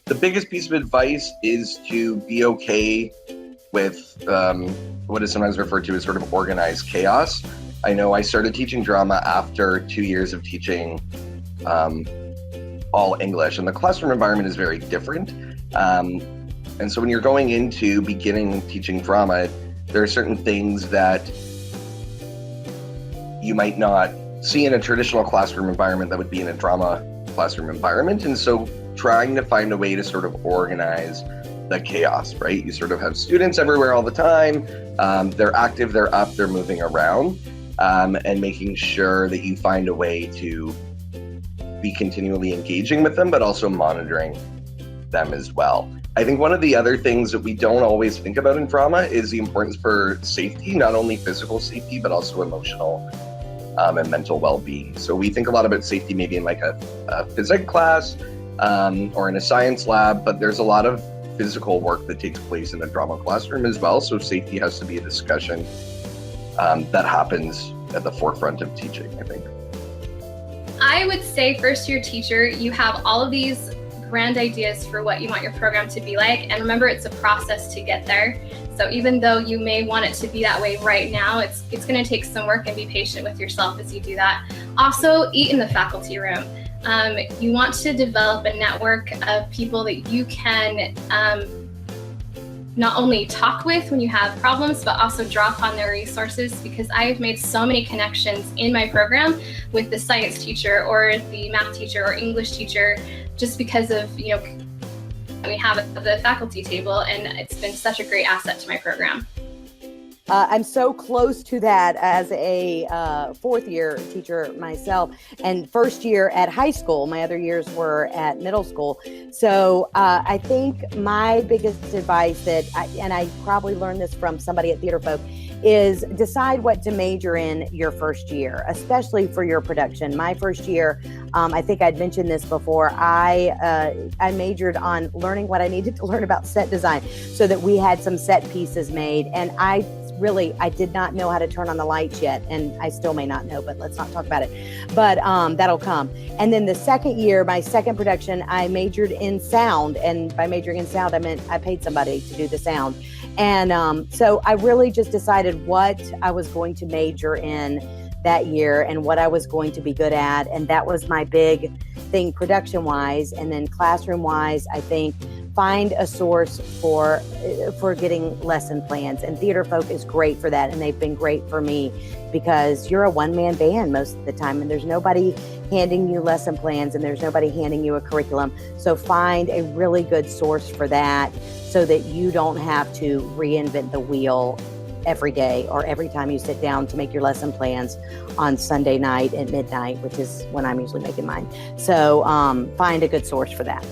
The biggest piece of advice is to be okay with what is sometimes referred to as sort of organized chaos. I know I started teaching drama after 2 years of teaching all English, and the classroom environment is very different. And so when you're going into beginning teaching drama, there are certain things that you might not see in a traditional classroom environment that would be in a drama classroom environment. And so trying to find a way to sort of organize the chaos, right? You sort of have students everywhere all the time. They're active, they're up, they're moving around, and making sure that you find a way to be continually engaging with them, but also monitoring them as well. I think one of the other things that we don't always think about in drama is the importance for safety, not only physical safety, but also emotional and mental well-being. So we think a lot about safety maybe in like a phys ed class or in a science lab, but there's a lot of physical work that takes place in a drama classroom as well. So safety has to be a discussion that happens at the forefront of teaching, I think. I would say first year teacher, you have all of these grand ideas for what you want your program to be like. And remember, it's a process to get there. So even though you may want it to be that way right now, it's going to take some work, and be patient with yourself as you do that. Also, eat in the faculty room. You want to develop a network of people that you can not only talk with when you have problems, but also draw upon their resources, because I've made so many connections in my program with the science teacher or the math teacher or English teacher, just because of, we have at the faculty table, and it's been such a great asset to my program. I'm so close to that as a fourth year teacher myself, and first year at high school. My other years were at middle school. So I think my biggest advice and I probably learned this from somebody at Theater Folk, is decide what to major in your first year, especially for your production. My first year, I think I'd mentioned this before, I majored on learning what I needed to learn about set design so that we had some set pieces made. And I did not know how to turn on the lights yet, and I still may not know, but let's not talk about it. But that'll come. And then the second year, my second production, I majored in sound. And by majoring in sound, I meant I paid somebody to do the sound. And so I really just decided what I was going to major in that year and what I was going to be good at. And that was my big thing production-wise. And then classroom-wise, I think find a source for getting lesson plans. And Theater Folk is great for that. And they've been great for me, because you're a one-man band most of the time, and there's nobody handing you lesson plans, and there's nobody handing you a curriculum. So find a really good source for that, so that you don't have to reinvent the wheel every day or every time you sit down to make your lesson plans on Sunday night at midnight, which is when I'm usually making mine. So find a good source for that.